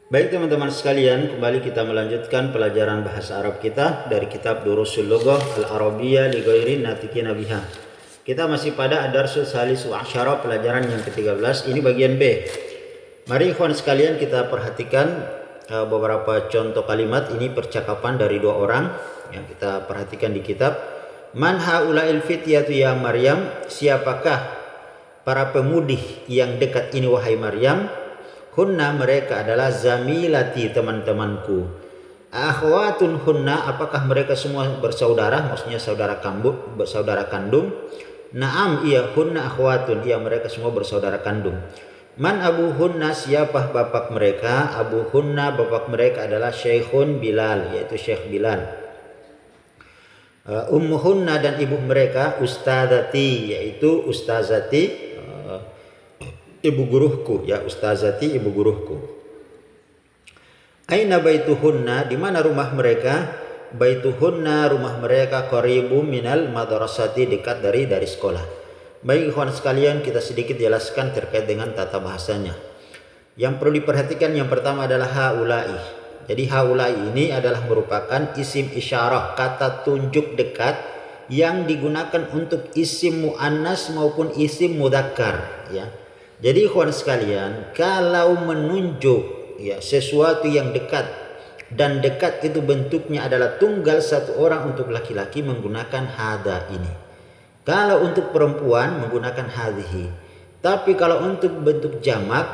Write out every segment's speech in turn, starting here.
Baik teman-teman sekalian, kembali kita melanjutkan pelajaran bahasa Arab kita dari kitab Durusul Lughah Al-Arabiyyah li Ghairi Natiqina Biha. Kita masih pada Ad-Darsul Salisu Asyara, pelajaran yang ke-13. Ini bagian B. Mari ikhwan sekalian kita perhatikan beberapa contoh kalimat. Ini percakapan dari dua orang yang kita perhatikan di kitab. Man haula'il fityatu ya Maryam, siapakah para pemudi yang dekat ini wahai Maryam? Hunna, mereka adalah zamilati, teman-temanku. Akhwatun hunna, apakah mereka semua bersaudara? Maksudnya saudara kandung. Naam, iya, hunna akhwatun, iya mereka semua bersaudara kandung. Man abu hunna, siapa bapak mereka? Abu hunna, bapak mereka adalah Syekhun Bilal, yaitu Syekh Bilal. Ummuhunna, dan ibu mereka ustadzati, yaitu ustazati, ibu guruhku, ya, ustazati, ibu guruhku. Aina baituhunna, di mana rumah mereka? Baituhunna, rumah mereka qaribu minal madrasati, dekat dari sekolah. Baik ikhwan sekalian, kita sedikit jelaskan terkait dengan tata bahasanya. Yang perlu diperhatikan yang pertama adalah haulai. Jadi haulai ini adalah merupakan isim isyarah, kata tunjuk dekat yang digunakan untuk isim muannas maupun isim mudzakkar, ya. Jadi ikhwan sekalian, kalau menunjuk ya sesuatu yang dekat, dan dekat itu bentuknya adalah tunggal satu orang untuk laki-laki, menggunakan hada ini. Kalau untuk perempuan menggunakan hadhihi. Tapi kalau untuk bentuk jamak,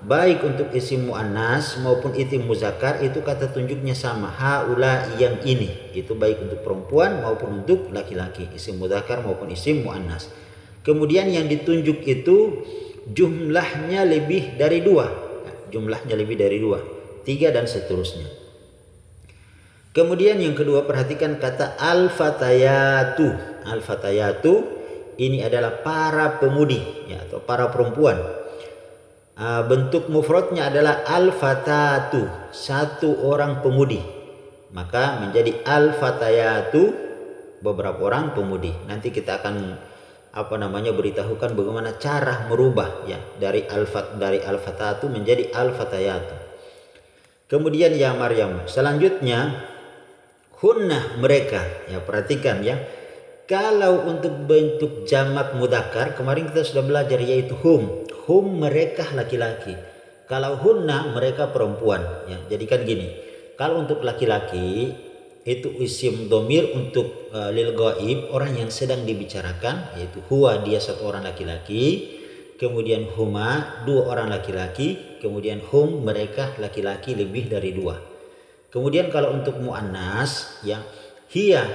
baik untuk isim muannas maupun isim muzakkar, itu kata tunjuknya sama, haula, yang ini. Itu baik untuk perempuan maupun untuk laki-laki, isim muzakkar maupun isim muannas. Kemudian yang ditunjuk itu jumlahnya lebih dari dua, jumlahnya lebih dari dua, tiga dan seterusnya. Kemudian yang kedua, perhatikan kata al-fatayatu. Al-fatayatu ini adalah para pemudi, ya, atau para perempuan. Bentuk mufradnya adalah al-fatatu, satu orang pemudi. Maka menjadi al-fatayatu, beberapa orang pemudi. Nanti kita akan beritahukan bagaimana cara merubah, ya, dari al-fatatu menjadi al-fatayatu. Kemudian ya Maryam, selanjutnya hunna, mereka, ya, perhatikan ya. Kalau untuk bentuk jamak mudzakkar kemarin kita sudah belajar, yaitu hum mereka laki-laki. Kalau hunna mereka perempuan, ya. Jadi kan gini, kalau untuk laki-laki itu isim domir untuk lil ghaib, orang yang sedang dibicarakan, yaitu huwa, dia satu orang laki-laki, kemudian huma, dua orang laki-laki, kemudian hum, mereka laki-laki lebih dari dua. Kemudian kalau untuk muannas, ya, hiya,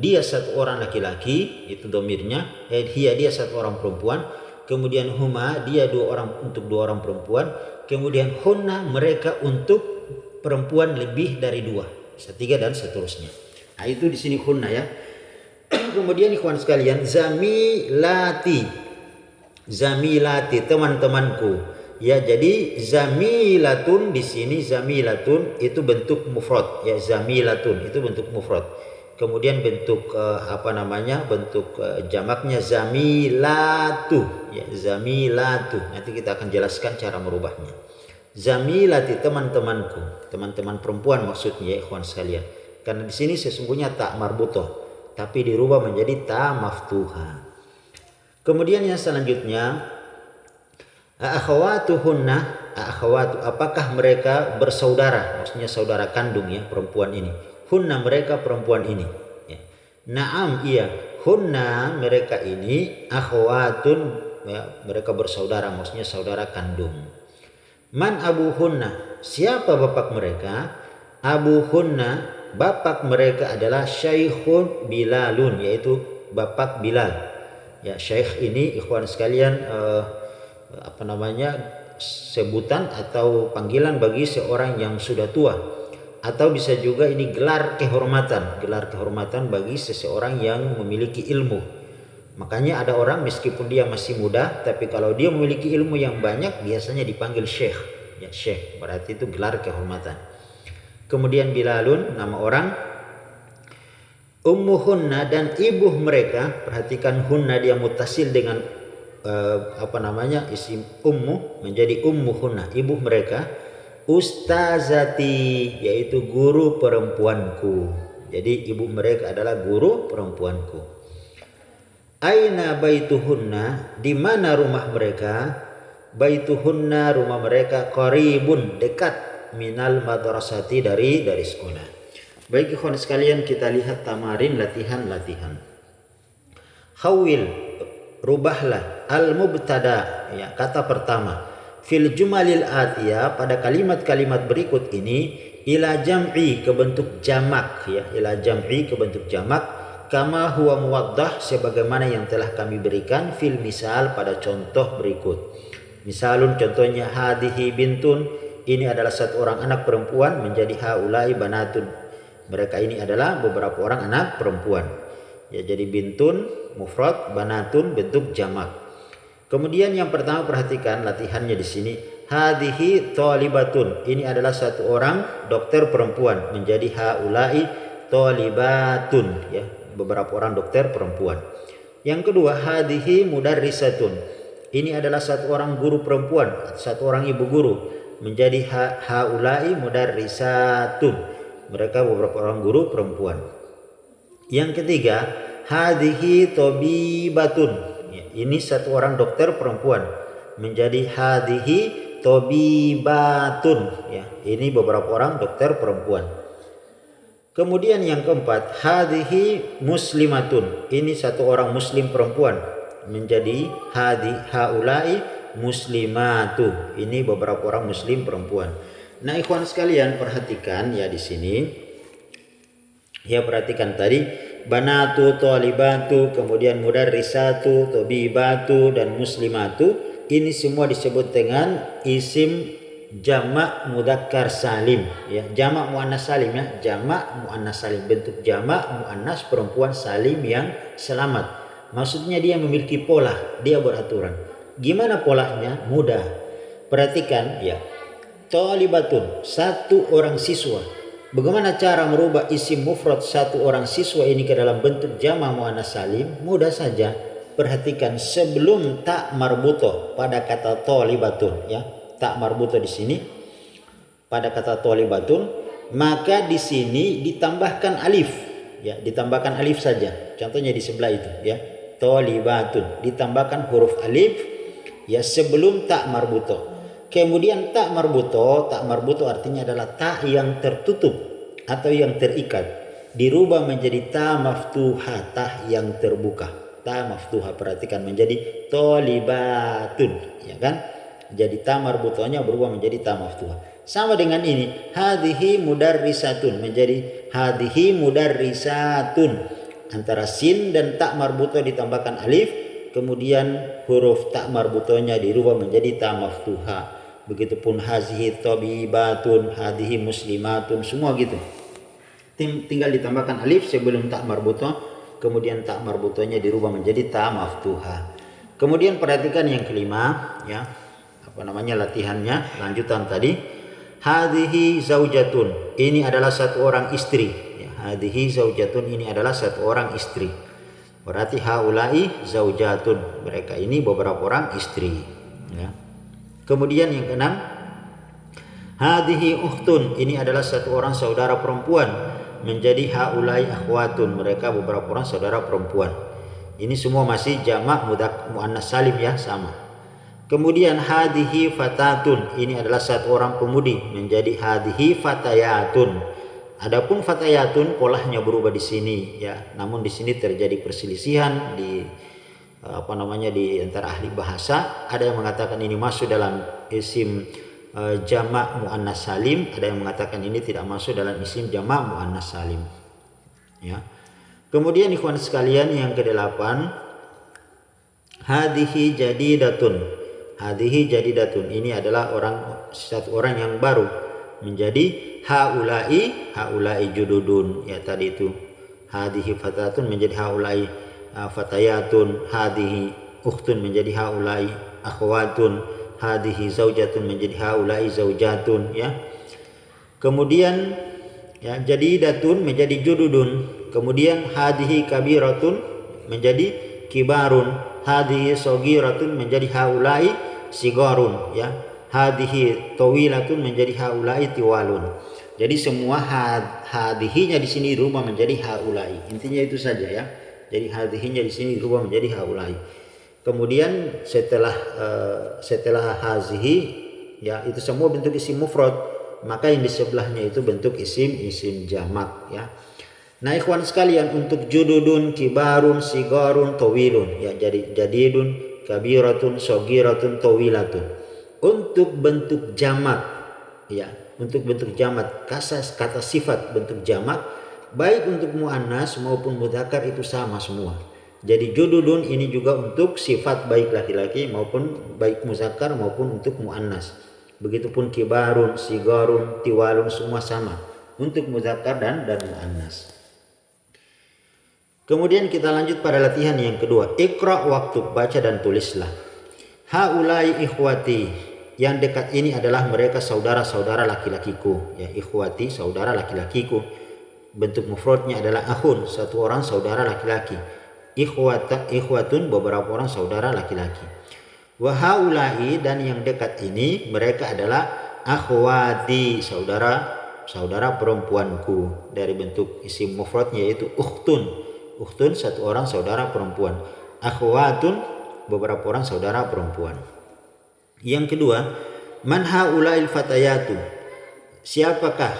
dia satu orang laki-laki, itu domirnya, hiya, dia satu orang perempuan, kemudian huma, dia dua orang, untuk dua orang perempuan, kemudian hunna, mereka untuk perempuan lebih dari dua, setiga dan seterusnya. Nah, itu di sini hunna, ya. Kemudian ikhwan sekalian, zamilati, teman-temanku, ya. Jadi zamilatun di sini, zamilatun itu bentuk mufrad, ya, zamilatun itu bentuk mufrad. Kemudian bentuk bentuk jamaknya zamilatu, ya, zamilatu. Nanti kita akan jelaskan cara merubahnya. Zamilati, teman-temanku, teman-teman perempuan maksudnya, ya ikhwan sekalian. Karena di sini sesungguhnya tak marbutoh, tapi dirubah menjadi ta maftuha. Kemudian yang selanjutnya, akhawatuhunna, akhawatu, apakah mereka bersaudara? Maksudnya saudara kandung, ya, perempuan ini. Hunna, mereka perempuan ini, ya. Naam, iya, hunna, mereka ini akhawatun, ya, mereka bersaudara, maksudnya saudara kandung. Man abuhunna, siapa bapak mereka? Abuhunna, bapak mereka adalah Syekhun Bilalun, yaitu bapak Bilal. Ya, syekh ini ikhwan sekalian sebutan atau panggilan bagi seorang yang sudah tua, atau bisa juga ini gelar kehormatan bagi seseorang yang memiliki ilmu. Makanya ada orang meskipun dia masih muda, tapi kalau dia memiliki ilmu yang banyak, biasanya dipanggil syekh, ya, syekh, berarti itu gelar kehormatan. Kemudian Bilalun, nama orang. Ummuhunna, dan ibu mereka, perhatikan hunna dia mutasil dengan isim ummu menjadi ummuhunna, ibu mereka. ustazati, yaitu guru perempuanku. Jadi ibu mereka adalah guru perempuanku. Aina baituhunna, di mana rumah mereka? Baituhunna, rumah mereka, qaribun, dekat, minal madrasati, dari sekolah. Baik ikhwan sekalian, kita lihat tamarin, latihan. Khawil, rubahlah, al-mubtada, ya, kata pertama, fil jumalil atiyah, pada kalimat-kalimat berikut ini, ila jam'i, ke bentuk jamak, ya, ila jam'i, ke bentuk jamak, kama huwa muwaddah, sebagaimana yang telah kami berikan fil misal, pada contoh berikut. Misalun, contohnya, hadihi bintun, ini adalah satu orang anak perempuan, menjadi haulai banatun, mereka ini adalah beberapa orang anak perempuan. Ya, jadi bintun mufrad, banatun bentuk jamak. Kemudian yang pertama, perhatikan latihannya di sini. Hadihi thalibatun, ini adalah satu orang dokter perempuan, menjadi haulai thalibatun, ya, beberapa orang dokter perempuan. Yang kedua, hadihi mudarrisatun, ini adalah satu orang guru perempuan, satu orang ibu guru, menjadi haulai mudarrisatun, mereka beberapa orang guru perempuan. Yang ketiga, hadihi tobibatun, ini satu orang dokter perempuan, menjadi hadihi tobibatun, ya, ini beberapa orang dokter perempuan. Kemudian yang keempat, hadihi muslimatun, ini satu orang muslim perempuan, menjadi haulai muslimatu, ini beberapa orang muslim perempuan. Nah ikhwan sekalian, perhatikan ya di sini. Ya, perhatikan tadi banatu, thalibatu, kemudian mudarrisatu, tobibatu, dan muslimatu, ini semua disebut dengan isim jamak mudzakkar salim, ya, jamak muannas salim, ya, jamak muannas salim, bentuk jamak muannas perempuan salim yang selamat. Maksudnya dia memiliki pola, dia beraturan. Gimana polanya? Mudah. Perhatikan ya. Thalibatun, satu orang siswa. Bagaimana cara merubah isim mufrad satu orang siswa ini ke dalam bentuk jamak muannas salim? Mudah saja. Perhatikan sebelum tak marbutoh pada kata thalibatun, ya. Tak marbutoh di sini pada kata thalibatun, maka di sini ditambahkan alif, ya, ditambahkan alif saja. Contohnya di sebelah itu, ya. Thalibatun, ditambahkan huruf alif, ya, sebelum tak marbutoh. Kemudian tak marbutoh artinya adalah tak yang tertutup atau yang terikat, dirubah menjadi ta maftuhah, ta yang terbuka. Ta maftuhah, perhatikan, menjadi thalibatun, ya kan? Jadi ta marbutohnya berubah menjadi ta maftuhah. Sama dengan ini, hadhihi mudarrisatun menjadi hadhihi mudarrisatun. Antara sin dan tak marbutoh ditambahkan alif, kemudian huruf tak marbutohnya dirubah menjadi ta maftuhah. Begitupun hazihi tabibatun, hadhihi muslimatun, semua gitu. Tinggal ditambahkan alif sebelum tak marbutoh, kemudian tak marbutohnya dirubah menjadi ta maftuhah. Kemudian perhatikan yang kelima, ya. Latihannya, lanjutan tadi. Hadhihi zaujatun, ini adalah satu orang istri, ya. Hadhihi zaujatun, ini adalah satu orang istri. Berarti haulai zaujatun, mereka ini beberapa orang istri, ya. Kemudian yang keenam, hadhihi ukhtun, ini adalah satu orang saudara perempuan, menjadi haulai akhwatun, mereka beberapa orang saudara perempuan. Ini semua masih jamak muannas salim, ya, sama. Kemudian hadihi fatatun, ini adalah satu orang pemudi, menjadi hadihi fatayatun. Adapun fatayatun polanya berubah di sini, ya. Namun di sini terjadi perselisihan di di antara ahli bahasa. Ada yang mengatakan ini masuk dalam isim jamak muannas salim, ada yang mengatakan ini tidak masuk dalam isim jamak muannas salim, ya. Kemudian ikhwan sekalian yang kedelapan, hadihi jadidatun. Hadihi jadidatun, ini adalah satu orang yang baru, menjadi haulai jududun, ya, tadi itu hadihi fatatun menjadi haulai fatayatun, hadihi ukhtun menjadi haulai akhwatun, hadihi zaujatun menjadi haulai zaujatun, ya. Kemudian, ya, jadidatun menjadi jududun. Kemudian hadihi kabiratun menjadi kibarun, hadihi sogiratun menjadi haulai sigarun, ya. Hadhihi tawilatun menjadi haulai tiwalun. Jadi semua hadhihinya di sini dirubah menjadi haulai. Intinya itu saja ya. Jadi hadhihinya di sini dirubah menjadi haulai. Kemudian setelah hazihi ya itu semua bentuk isim mufrad, maka yang di sebelahnya itu bentuk isim jamak ya. Nah ikhwan sekalian, untuk jududun, kibarun, sigarun, tawilun ya, jadi jadidun, kabiratun, sogiratun, tawilatun. Untuk bentuk jamak ya, untuk bentuk jamak kata sifat bentuk jamak baik untuk muannas maupun mudzakkar itu sama semua. Jadi jududun ini juga untuk sifat baik laki-laki maupun baik muzakkar maupun untuk muannas. Begitupun kibarun, sigarun, tiwalun semua sama untuk muzakkar dan muannas. Kemudian kita lanjut pada latihan yang kedua. Iqra waktu, baca dan tulislah. Haulai ikhwati, yang dekat ini adalah mereka saudara-saudara laki-lakiku. Ya, ikhwati saudara laki-lakiku. Bentuk mufradnya adalah akhun, satu orang saudara laki-laki. Ikhwatun beberapa orang saudara laki-laki. Wa haulai, dan yang dekat ini mereka adalah akhwati, saudara perempuanku. Dari bentuk isim mufradnya yaitu ukhtun. Ukhtun satu orang saudara perempuan. Akhwatun beberapa orang saudara perempuan. Yang kedua, man haulail fatayatu, siapakah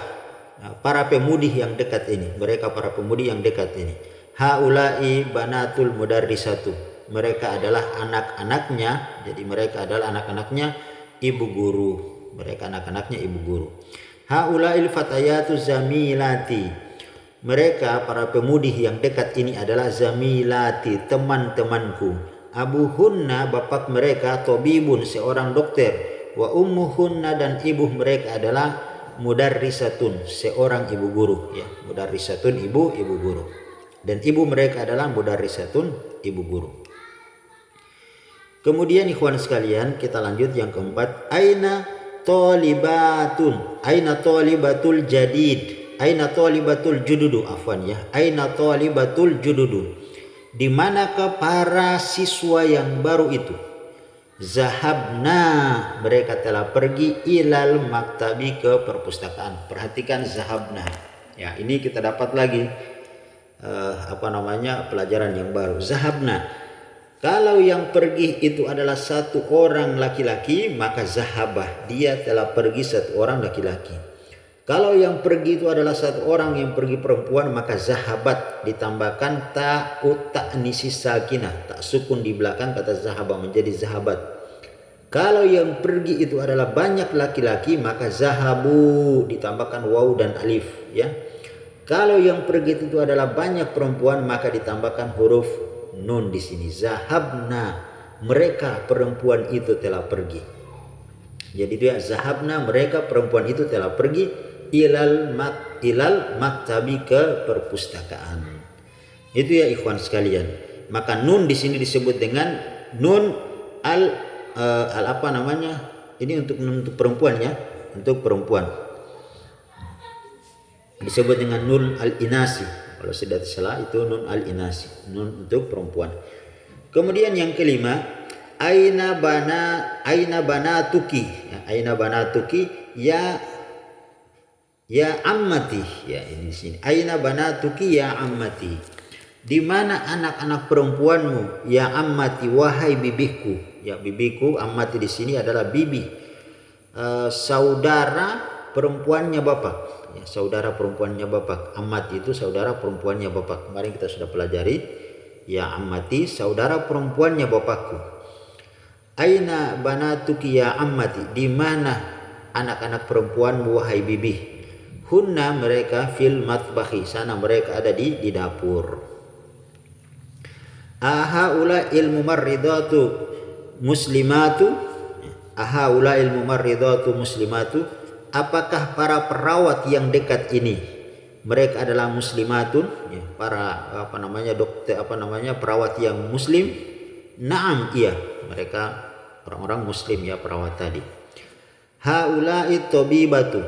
para pemudi yang dekat ini? Mereka para pemudi yang dekat ini. Haulai banatul mudarrisatu, mereka adalah anak-anaknya, jadi mereka adalah anak-anaknya ibu guru. Mereka anak-anaknya ibu guru. Haulail fatayatu zamilati, mereka para pemudi yang dekat ini adalah zamilati, teman-temanku. Abuhunna, bapak mereka, tobibun, seorang dokter. Wa ummuhunna, dan ibu mereka adalah mudarrisatun, seorang ibu guru ya. Mudarrisatun ibu guru. Dan ibu mereka adalah mudarrisatun, ibu guru. Kemudian ikhwan sekalian, kita lanjut yang keempat. Aina tolibatun, aina tolibatul jadid, aina talibatul jududu, afwan ya. Aina talibatul jududu, di manakah para siswa yang baru itu? Zahabna, mereka telah pergi, ilal maktabi, ke perpustakaan. Perhatikan zahabna. Ya, ini kita dapat lagi pelajaran yang baru. Zahabna. Kalau yang pergi itu adalah satu orang laki-laki, maka zahabah, dia telah pergi satu orang laki-laki. Kalau yang pergi itu adalah satu orang yang pergi perempuan, maka zahabat, ditambahkan ta'u ta'nisi sakinah, tak sukun di belakang kata zahabah menjadi zahabat. Kalau yang pergi itu adalah banyak laki-laki, maka zahabu, ditambahkan waw dan alif ya. Kalau yang pergi itu adalah banyak perempuan, maka ditambahkan huruf nun di sini. Zahabna, mereka perempuan itu telah pergi. Jadi dia zahabna, mereka perempuan itu telah pergi, ilal maktabi, ke perpustakaan. Itu ya ikhwan sekalian. Maka nun di sini disebut dengan nun ini untuk perempuan ya, untuk perempuan. Disebut dengan nun al-inasi. Kalau tidak salah itu nun al-inasi, nun untuk perempuan. Kemudian yang kelima, aina banatuki. Ya, aina banatuki ya ammati, ya ini di sini. Aina banatuki ya ammati, di mana anak-anak perempuanmu? Ya ammati, wahai bibiku. Ya bibiku, ammati di sini adalah bibi, saudara perempuannya bapak. Ya, saudara perempuannya bapak. Ammati itu saudara perempuannya bapak. Kemarin kita sudah pelajari. Ya ammati, saudara perempuannya bapakku. Aina banatuki ya ammati, di mana anak-anak perempuanmu wahai bibi? Hunna, mereka fil matbahi, sana mereka ada di dapur. Ahaula ilmu marridatu muslimatu, ahaula ilmu marridatu muslimatu, apakah para perawat yang dekat ini mereka adalah muslimatun ya, para dokter perawat yang muslim? Naam, iya, mereka orang-orang muslim ya, perawat tadi. Haula'i tabibatu,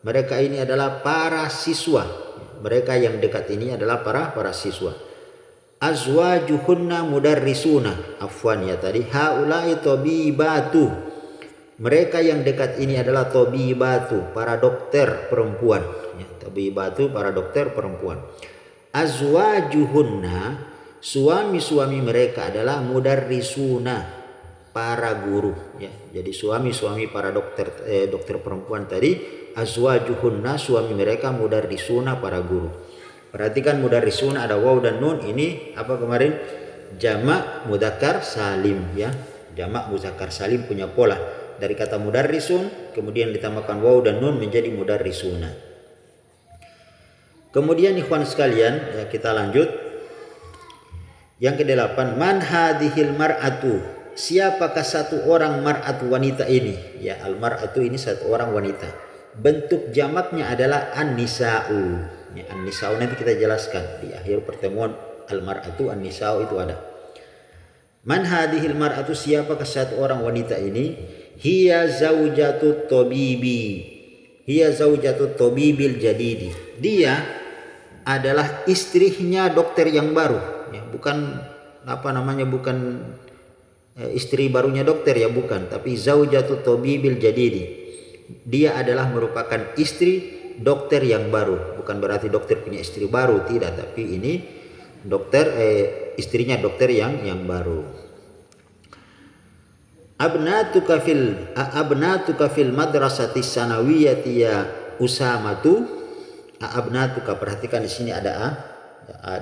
mereka ini adalah para siswa. Mereka yang dekat ini adalah para siswa. Azwajuhunna mudarrisuna, afwan ya tadi. Haula'i tabibatu, Mereka yang dekat ini adalah tobibatu, para dokter perempuan. Ya, tobibatu, para dokter perempuan. Azwajuhunna, suami-suami mereka adalah mudarrisuna, para guru. Ya, jadi suami-suami para dokter perempuan tadi, azwajuhunna, suami mereka mudarrisuna, para guru. Perhatikan mudarrisuna ada waw dan nun, ini apa kemarin? Jamak mudzakkar salim ya. Jamak mudzakkar salim punya pola. Dari kata mudarrisun kemudian ditambahkan waw dan nun menjadi mudarrisuna. Kemudian ikhwan sekalian, ya, kita lanjut. Yang ke-8, man hadhil mar'atu, siapakah satu orang mar'atu, wanita ini? Ya, al mar'atu ini satu orang wanita. Bentuk jamaknya adalah an-nisa'u. Ya, an-nisa'u nanti kita jelaskan di akhir pertemuan. Al mar'atu an-nisa'u itu ada. Man hadhil mar'atu, siapakah satu orang wanita ini? Hiya zaujatu tabibi. Hiya zaujatu tabibil jadidi. Dia adalah istrinya dokter yang baru, ya, bukan bukan istri barunya dokter ya, bukan, tapi zaujatu tabibil jadidi. Dia adalah merupakan istri dokter yang baru, bukan berarti dokter punya istri baru, tidak, tapi ini dokter istrinya dokter yang baru. Abnatuka fil madrasati sanawiyati ya Usamatu. Abnatuka, perhatikan di sini ada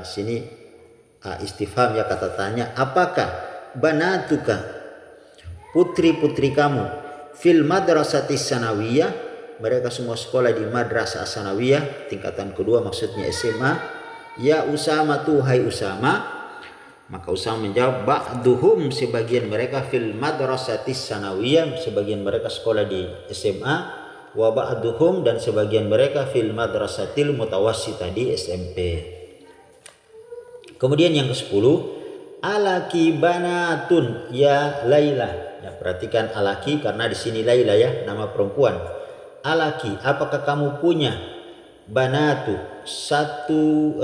di sini istifham ya, kata tanya. Apakah banatuka, putri-putri kamu, fil madrasati sanawiyah, mereka semua sekolah di madrasah sanawiyah tingkatan kedua, maksudnya SMA. Ya Usamatu, hai Usama. Maka Usama menjawab, ba'duhum, sebagian mereka, fil madrasati sanawiyah, sebagian mereka sekolah di SMA, wa ba'duhum, dan sebagian mereka fil madrasatil mutawassitah, di SMP. Kemudian yang ke-10, alaki banatun ya Laila. Ya, perhatikan alaki karena di sini Laila ya, nama perempuan. Alaki, apakah kamu punya banatu, satu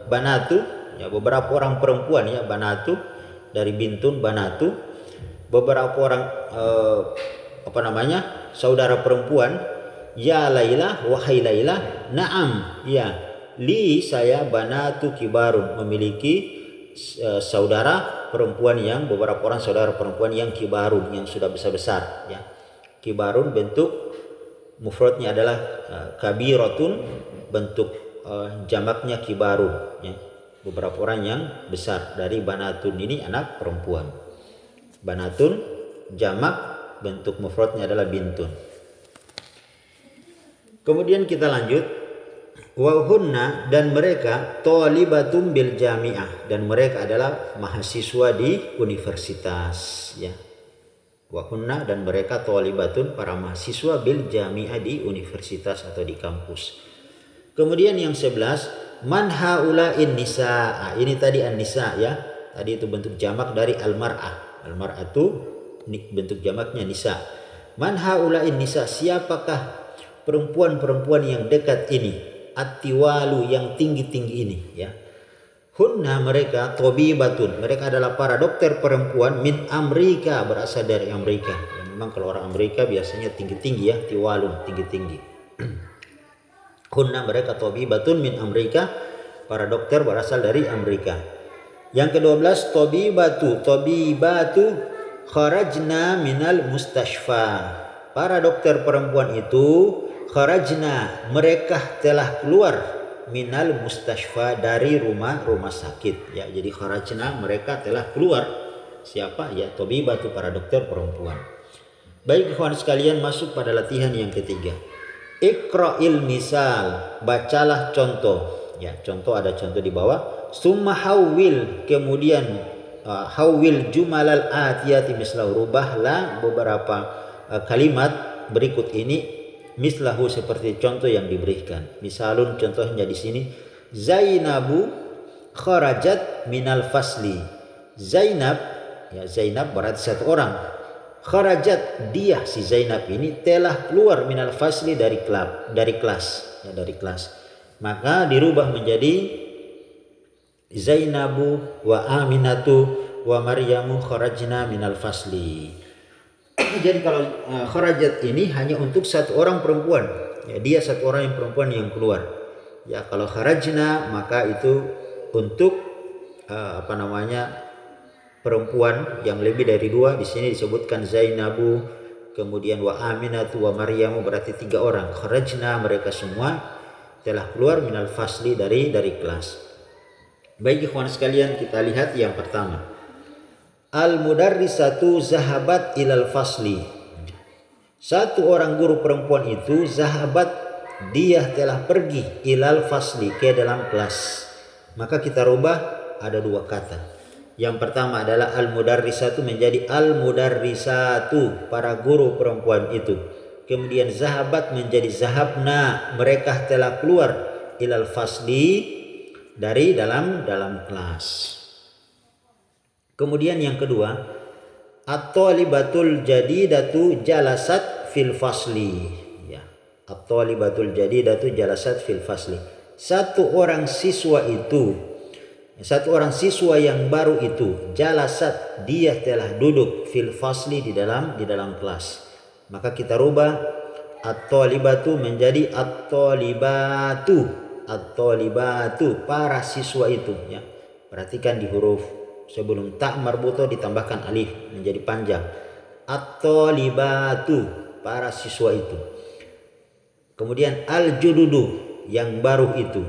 banatu, ya, beberapa orang perempuan ya, banatu dari bintun banatu, beberapa orang saudara perempuan. Ya Laila, wahai Laila. Naam, ya, li, saya, banatu kibarun, memiliki saudara perempuan yang, beberapa orang saudara perempuan yang kibarun, yang sudah besar-besar ya. Kibarun bentuk mufradnya adalah kabiratun, bentuk jamaknya kibarun ya. Beberapa orang yang besar. Dari banatun ini anak perempuan. Banatun jamak, bentuk mufradnya adalah bintun. Kemudian kita lanjut. Wahunna, dan mereka thalibatum bil jami'ah, dan mereka adalah mahasiswa di universitas ya. Wahunna, dan mereka thalibatun, para mahasiswa, bil jami'ah, di universitas atau di kampus. Kemudian yang 11, man haula'in nisa. Ini tadi an-nisa ya. Tadi itu bentuk jamak dari al-mar'ah. Al-mar'atu bentuk jamaknya nisa. Man haula'in nisa, siapakah perempuan-perempuan yang dekat ini? At-tiwalu, yang tinggi-tinggi ini ya. Hunna, mereka, tobibatun, mereka adalah para dokter perempuan, min Amerika, berasal dari Amerika ya. Memang kalau orang Amerika biasanya tinggi-tinggi ya, tiwalun, tinggi-tinggi. Hunna, mereka, tobibatun min Amerika, para dokter berasal dari Amerika. Yang ke-12, tobibatu kharajna minal mustashfa. Para dokter perempuan itu kharajna, mereka telah keluar, minal mustashfa, dari rumah sakit ya. Jadi kharajna, mereka telah keluar. Siapa? Ya tobibatu, para dokter perempuan. Baik kawan sekalian, masuk pada latihan yang ketiga. Iqra'il misal, bacalah contoh ya. Contoh, ada contoh di bawah. Summa hawil, kemudian hawil jumalal atiyati mislahu, rubahlah beberapa kalimat berikut ini mislahu, seperti contoh yang diberikan. Misalun, contohnya di sini, Zainabu kharajat minal fasli. Zainab, ya Zainab berarti satu orang. Kharajat, dia si Zainab ini telah keluar minal fasli, dari kelas ya, dari kelas. Maka dirubah menjadi Zainabu wa Aminatu wa Maryamu kharajna minal fasli. Jadi kalau kharajat ini hanya untuk satu orang perempuan, ya, dia satu orang yang perempuan yang keluar. Ya, kalau kharajna maka itu untuk perempuan yang lebih dari dua. Di sini disebutkan Zainabu, kemudian wa Aminatu wa Maryamu, berarti 3 orang. Kharajna, mereka semua telah keluar minal fasli, dari kelas. Baik ikhwan sekalian, kita lihat yang pertama. Al-mudarrisatu zahabat ilal fasli. Satu orang guru perempuan itu zahabat, dia telah pergi, ilal fasli, ke dalam kelas. Maka kita rubah, ada 2 kata. Yang pertama adalah al-mudarrisatu menjadi al-mudarrisatu, para guru perempuan itu. Kemudian zahabat menjadi zahabna, mereka telah keluar, ilal fasli, dari dalam kelas. Kemudian yang kedua, at-thalibatul jadidatu jalasat fil fasli. Ya, at-thalibatul jadidatu jalasat fil fasli. Satu orang siswa yang baru itu, jalasat, dia telah duduk, fil fasli, di dalam kelas. Maka kita rubah at-thalibatu menjadi at-thalibatu. At-thalibatu, para siswa itu, ya. Perhatikan di huruf sebelum tak marbuto ditambahkan alif menjadi panjang. At-thalibatu, para siswa itu. Kemudian al-jududu, yang baru itu.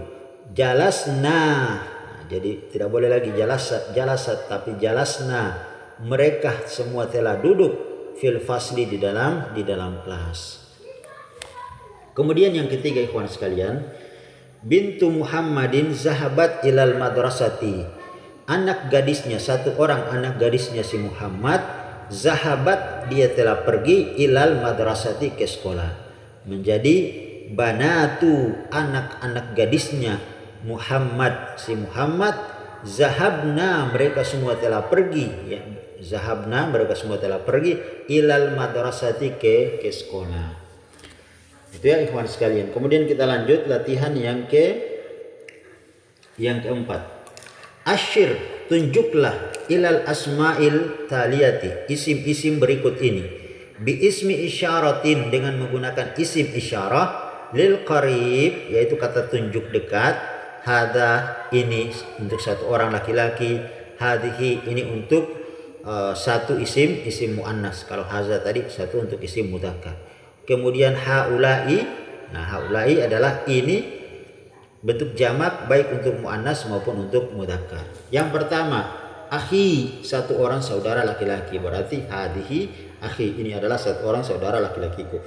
Jalasna, jadi tidak boleh lagi jalasat tapi jalasna, mereka semua telah duduk, fil fasli, di dalam kelas. Kemudian yang ketiga ikhwan sekalian, bintu Muhammadin zahabat ilal madrasati. Anak gadisnya, satu orang anak gadisnya si Muhammad, zahabat, dia telah pergi, ilal madrasati, ke sekolah. Menjadi banatu, anak-anak gadisnya Muhammad, si Muhammad, zahabna, mereka semua telah pergi, ya. Zahabna, mereka semua telah pergi, ilal madrasati, ke sekolah. Itu ya ikhwan sekalian. Kemudian kita lanjut latihan yang keempat. Asyir, tunjuklah, ilal asma'il taliyati, isim-isim berikut ini. Bi ismi isyaratin, dengan menggunakan isim isyarah, lil qarib, yaitu kata tunjuk dekat. Hada, ini untuk satu orang laki-laki. Hadihi, ini untuk satu isim muannas. Kalau haza tadi satu untuk isim mudzakkar. Kemudian haulai, nah haulai adalah ini bentuk jamak, baik untuk muannas maupun untuk mudzakkar. Yang pertama, akhi, satu orang saudara laki-laki, berarti hadihi akhi, ini adalah satu orang saudara laki-lakiku.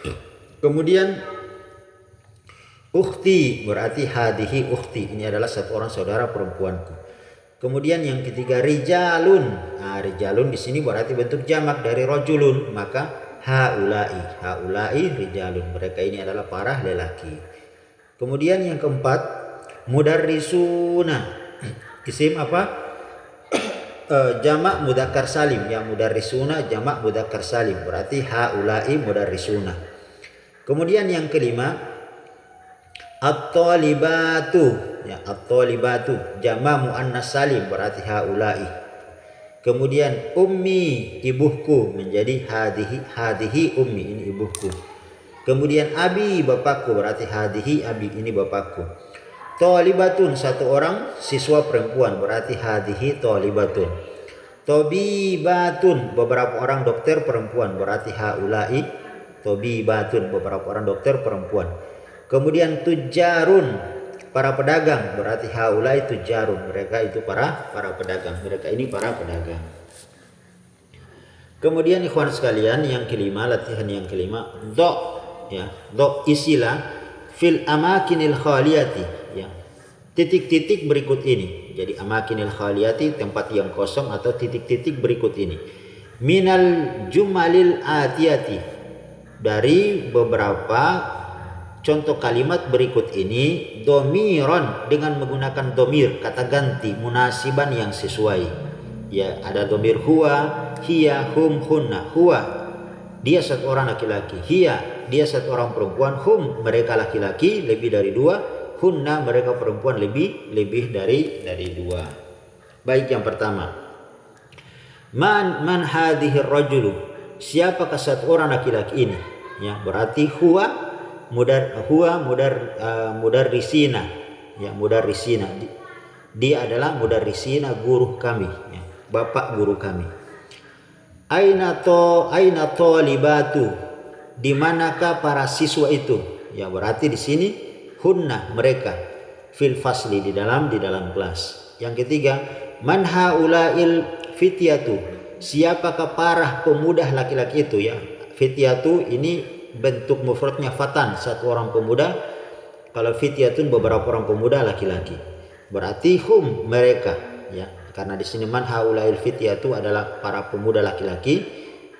Kemudian ukhti, berarti hadihi ukhti, ini adalah satu orang saudara perempuanku. Kemudian yang ketiga, rijalun. Nah, rijalun di sini berarti bentuk jamak dari rajulun, maka haulai rijalun, mereka ini adalah para lelaki. Kemudian yang keempat, mudarrisuna, isim apa? Jamak mudzakkar salim, ya. Mudarrisuna jamak mudzakkar salim, berarti haulai mudarrisuna. Kemudian yang kelima, at-thalibatu, ya, at-thalibatu jamak muannas salim, berarti haulai. Kemudian ummi, ibuku, menjadi hadihi ummi, ini ibuku. Kemudian abi, bapakku, berarti hadihi abi, ini bapakku. Thalibatun, satu orang siswa perempuan, berarti hadihi thalibatun. Tabibatun, beberapa orang dokter perempuan, berarti haulai tabibatun, beberapa orang dokter perempuan. Kemudian tujarun, para pedagang, berarti haulai tujarun, mereka itu para pedagang, mereka ini para pedagang. Kemudian ikhwan sekalian, yang kelima, latihan yang kelima, ya, isilah fil amakinil khaliyati, ya. Titik-titik berikut ini. Jadi amakinil khaliyati, tempat yang kosong atau titik-titik berikut ini. Minal jumalil atiyati, dari beberapa contoh kalimat berikut ini, domiron, dengan menggunakan domir, kata ganti, munasiban, yang sesuai. Ya, ada domir huwa, hiya, hum, hunna. Huwa, dia satu orang laki-laki. Hiya, dia satu orang perempuan. Hum, mereka laki-laki lebih dari 2. Hunna, mereka perempuan lebih dari 2. Baik, yang pertama, man hadhir rajulu, siapakah satu orang laki-laki ini? Ya, berarti huwa mudarrisina. Ya, mudarrisina. Dia adalah mudarrisina, guru kami, ya, bapak guru kami. Aina talibatu, di manakah para siswa itu? Ya, berarti di sini hunna, mereka, fil fasli, di dalam kelas. Yang ketiga, man haulail fityatu, siapakah para pemuda laki-laki itu? Ya, fityatu ini bentuk mufradnya fatan, satu orang pemuda. Kalau fityatun beberapa orang pemuda laki-laki. Berarti hum, mereka, ya. Karena di sini man haulail fityatu adalah para pemuda laki-laki,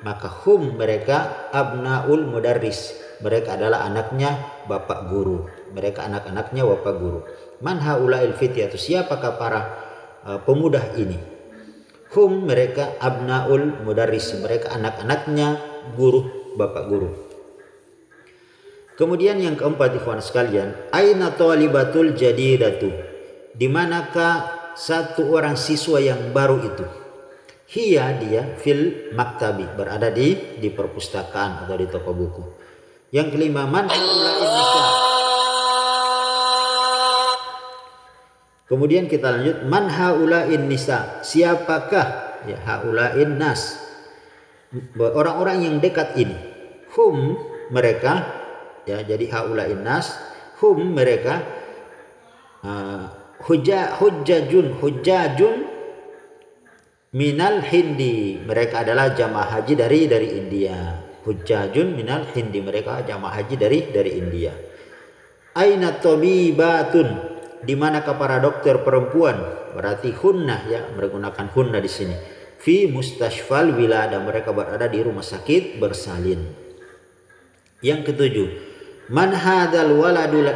maka hum, mereka, abnaul mudarris, mereka adalah anaknya bapak guru. Mereka anak-anaknya bapak guru. Man haulail fityatu, siapakah para pemuda ini? Hum, mereka, abnaul mudarris, mereka anak-anaknya guru, bapak guru. Kemudian yang keempat, ikhwan sekalian, aina talibatul jadidatu, di manakah satu orang siswa yang baru itu? Hiya, dia, fil maktabi, berada di perpustakaan atau di toko buku. Yang kelima, man haulain nisa. Kemudian kita lanjut, man haulain nisa, siapakah, ya, haulain nas, orang-orang yang dekat ini. Hum, mereka, ya, jadi haulain nas, hum, mereka, hujjajun minal hindi, mereka adalah jamaah haji dari India. Hujjajun minal hindi, mereka jamaah haji dari India. Aina tabibatun, di manakah para dokter perempuan? Berarti hunna, ya, menggunakan hunna di sini. Fi mustashfal wilada, mereka berada di rumah sakit bersalin. Yang ketujuh, man hadal waladul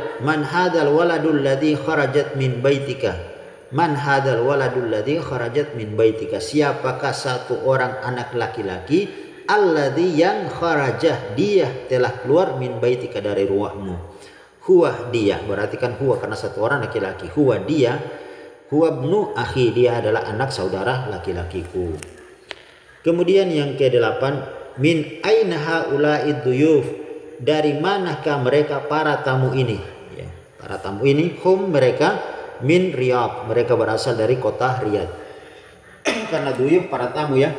ladzi kharajat min baitika, man hadal waladul ladzi kharajat min baitika, siapakah satu orang anak laki-laki, alladzi yang kharajah, dia telah keluar, min baitika, dari rumahmu. Huwa, dia, berarti kan huwa karena satu orang laki-laki. Huwa, dia, huwa ibnu akhi, dia adalah anak saudara laki-lakiku. Kemudian yang ke-8, min aina haula'id duyuf, dari manakah mereka para tamu ini? Ya, para tamu ini, hum, mereka, min Riyadh, mereka berasal dari kota Riyadh. Karena duyuf para tamu, ya.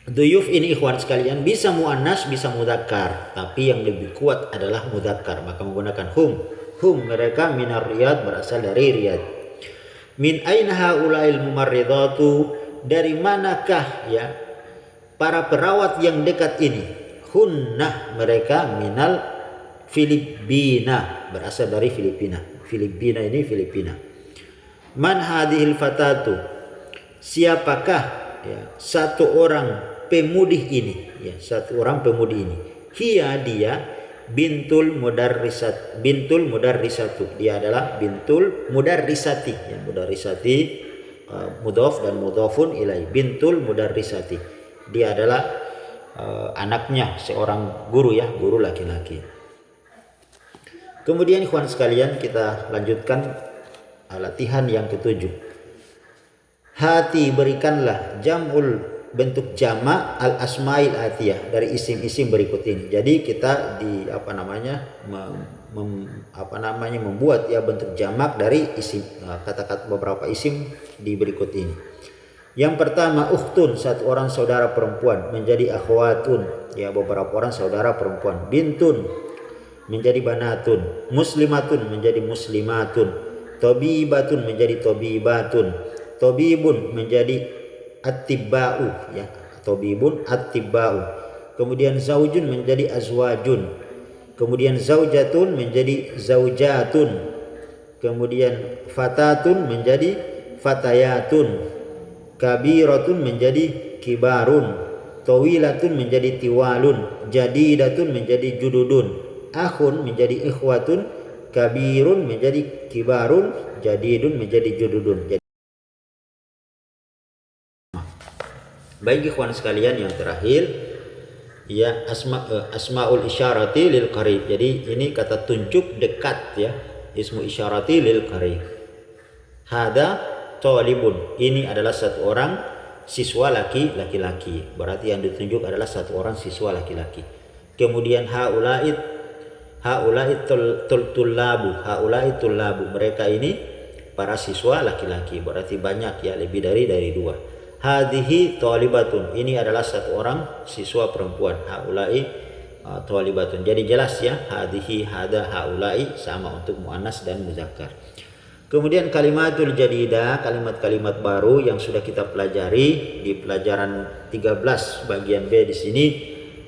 Duyuf ini, ikhwan sekalian, bisa muannas bisa mudzakkar, tapi yang lebih kuat adalah mudzakkar, maka menggunakan hum. Hum, mereka, minar Riyadh, berasal dari Riyadh. Min aina haula'il mumarridatu, dari manakah, ya, para perawat yang dekat ini? Hunnah, mereka, minal Filipina, berasal dari Filipina. Filipina ini Filipina. Man hadhil fatatu, siapakah, ya, satu orang pemudi ini? Ya, satu orang pemudi ini. Hiya, dia, bintul mudarrisatu, dia adalah bintul mudarrisati, ya, mudarrisati, mudhaf dan mudhafun ilai. Bintul mudarrisati, dia adalah anaknya seorang guru, ya, guru laki-laki. Kemudian ikhwan sekalian, kita lanjutkan latihan yang ketujuh. Hati, berikanlah, jamul, bentuk jama' al asmail atiyah, dari isim-isim berikut ini. Jadi kita membuat, ya, bentuk jamak dari isim, kata-kata beberapa isim di berikut ini. Yang pertama, ukhtun, satu orang saudara perempuan, menjadi akhwatun, ya, beberapa orang saudara perempuan. Bintun, menjadi banatun. Muslimatun, menjadi muslimatun. Tobibatun, menjadi tobibatun. Tobibun, menjadi at-tibba'u, ya, tobibun at-tibba'u. Kemudian zaujun, menjadi azwajun. Kemudian zaujatun, menjadi zaujatun. Kemudian fatatun, menjadi fatayatun. Kabiratun, menjadi kibarun. Tawilatun, menjadi tiwalun. Jadidatun, menjadi jududun. Akhun, menjadi ikhwatun. Kabirun, menjadi kibarun. Jadidun, menjadi jududun. Baik ikhwan sekalian, yang terakhir, ya, asmaul isyarati lil qarib. Jadi ini kata tunjuk dekat, ya, ismu isyarati lil qarib. Hada talibun, ini adalah satu orang siswa laki-laki. Berarti yang ditunjuk adalah satu orang siswa laki-laki. Kemudian haulai tullabu, mereka ini para siswa laki-laki. Berarti banyak ya, lebih dari dua. Hadhihi thalibatun, ini adalah satu orang siswa perempuan. Haulai thalibatun. Jadi jelas ya, hadhihi, hada, haulai sama untuk muannas dan muzakkar. Kemudian kalimatul jadidah, kalimat-kalimat baru yang sudah kita pelajari di pelajaran 13 bagian B di sini.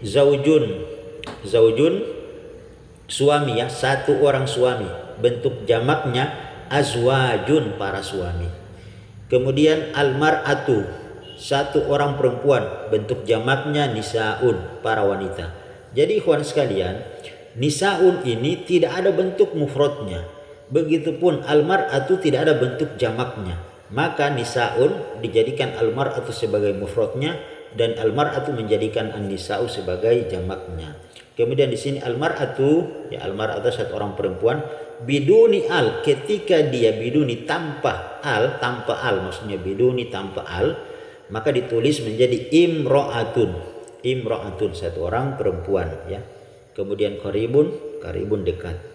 Zaujun suami ya, satu orang suami. Bentuk jamaknya azwajun, para suami. Kemudian almar'atu, satu orang perempuan. Bentuk jamaknya nisaun, para wanita. Jadi ikhwan sekalian, nisaun ini tidak ada bentuk mufradnya. Begitupun almar'atu tidak ada bentuk jamaknya. Maka nisaun dijadikan almar'atu sebagai mufradnya dan almar'atu menjadikan an-nisa'u sebagai jamaknya. Kemudian di sini almar'atu, ya almar'atu satu orang perempuan, biduni al, ketika dia biduni tanpa al maksudnya biduni tanpa al, maka ditulis menjadi imro'atun satu orang perempuan ya. Kemudian qaribun dekat.